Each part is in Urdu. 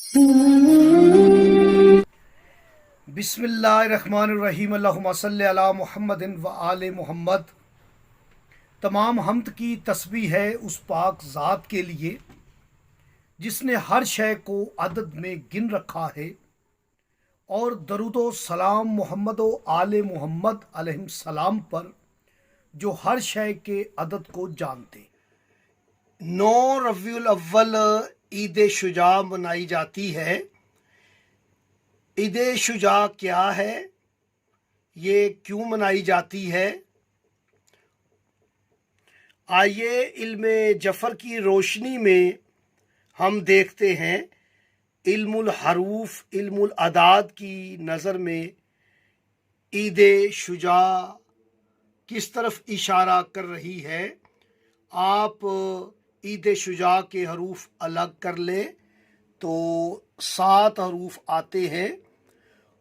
بسم اللہ الرحمن الرحیم، اللہم صلی علی محمد و آل محمد۔ تمام حمد کی تسبیح ہے اس پاک ذات کے لیے جس نے ہر شے کو عدد میں گن رکھا ہے، اور درود و سلام محمد و آل محمد علیہ السلام پر جو ہر شے کے عدد کو جانتے۔ 9 ربیع الاول عید شجاع منائی جاتی ہے۔ عید شجاع کیا ہے، یہ کیوں منائی جاتی ہے؟ آئیے علم جفر کی روشنی میں ہم دیکھتے ہیں علم الحروف، علم الاعداد کی نظر میں عید شجاع کس طرف اشارہ کر رہی ہے۔ آپ عید شجاع کے حروف الگ کر لیں تو 7 حروف آتے ہیں،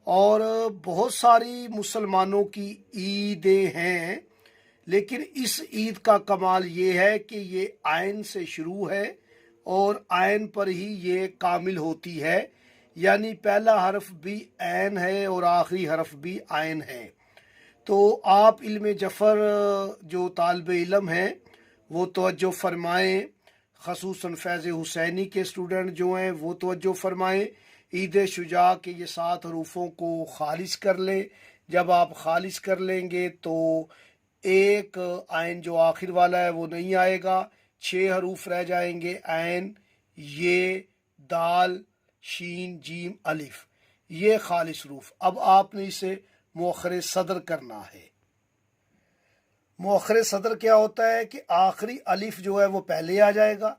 اور بہت ساری مسلمانوں کی عیدیں ہیں، لیکن اس عید کا کمال یہ ہے کہ یہ عین سے شروع ہے اور عین پر ہی یہ کامل ہوتی ہے، یعنی پہلا حرف بھی عین ہے اور آخری حرف بھی عین ہے۔ تو آپ علم جفر جو طالب علم ہیں وہ توجہ فرمائیں، خصوصاً فیض حسینی کے اسٹوڈنٹ جو ہیں وہ توجہ فرمائیں۔ عید شجاع کے یہ 7 حروفوں کو خالص کر لیں۔ جب آپ خالص کر لیں گے تو ایک عین جو آخر والا ہے وہ نہیں آئے گا، 6 حروف رہ جائیں گے، عین، یہ، دال، شین، جیم، الف، یہ خالص حروف۔ اب آپ نے اسے مؤخر صدر کرنا ہے۔ مؤخر صدر کیا ہوتا ہے کہ آخری الف جو ہے وہ پہلے آ جائے گا،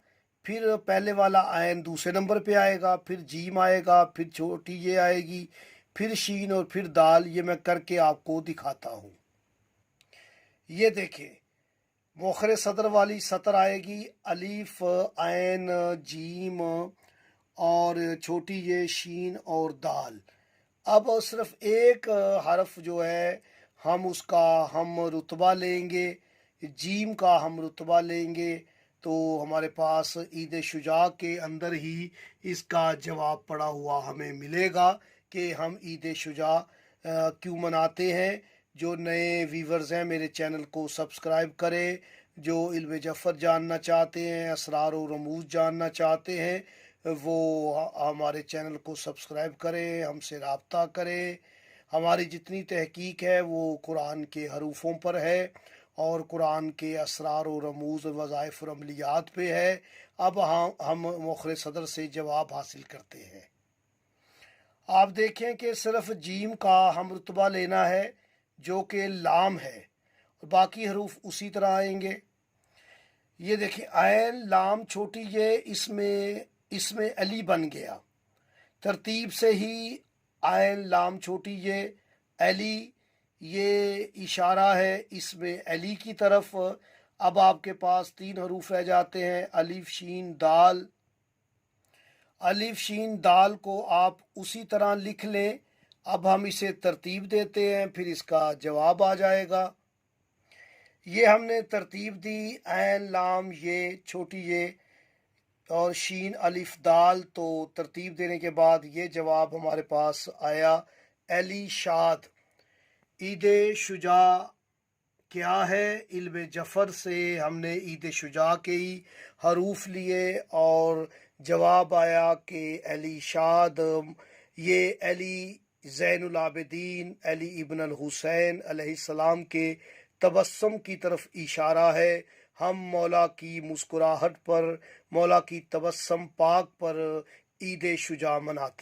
پھر پہلے والا عین دوسرے نمبر پہ آئے گا، پھر جیم آئے گا، پھر چھوٹی یہ آئے گی، پھر شین اور پھر دال۔ یہ میں کر کے آپ کو دکھاتا ہوں۔ یہ دیکھیں، مؤخر صدر والی سطر آئے گی الف، عین، جیم اور چھوٹی یہ شین اور دال۔ اب صرف ایک حرف جو ہے اس کا ہم رتبہ لیں گے، جیم کا ہم رتبہ لیں گے، تو ہمارے پاس عید شجاع کے اندر ہی اس کا جواب پڑا ہوا ہمیں ملے گا کہ ہم عید شجاع کیوں مناتے ہیں۔ جو نئے ویورز ہیں میرے چینل کو سبسکرائب کریں، جو علم جفر جاننا چاہتے ہیں، اسرار و رموز جاننا چاہتے ہیں، وہ ہمارے چینل کو سبسکرائب کریں، ہم سے رابطہ کریں۔ ہماری جتنی تحقیق ہے وہ قرآن کے حروفوں پر ہے اور قرآن کے اسرار و رموز، وظائف اور عملیات پہ ہے۔ اب ہم مؤخر صدر سے جواب حاصل کرتے ہیں۔ آپ دیکھیں کہ صرف جیم کا ہم رتبہ لینا ہے جو کہ لام ہے، اور باقی حروف اسی طرح آئیں گے۔ یہ دیکھیں، عین، لام، چھوٹی یہ، اس میں علی بن گیا۔ ترتیب سے ہی عین، لام، چھوٹی یہ، علی، یہ اشارہ ہے اس میں علی کی طرف۔ اب آپ کے پاس 3 حروف رہ جاتے ہیں، الف، شین، دال۔ الف، شین، دال کو آپ اسی طرح لکھ لیں۔ اب ہم اسے ترتیب دیتے ہیں، پھر اس کا جواب آ جائے گا۔ یہ ہم نے ترتیب دی، عین، لام، یہ، چھوٹی یہ اور شین، الف، دال۔ تو ترتیب دینے کے بعد یہ جواب ہمارے پاس آیا، علی شاد۔ عید شجاع کیا ہے؟ علم جفر سے ہم نے عید شجاع کے ہی حروف لیے اور جواب آیا کہ علی شاد۔ یہ علی زین العابدین، علی ابن الحسین علیہ السلام کے تبسم کی طرف اشارہ ہے۔ ہم مولا کی مسکراہٹ پر، مولا کی تبسم پاک پر عید شجاع مناتے ہیں۔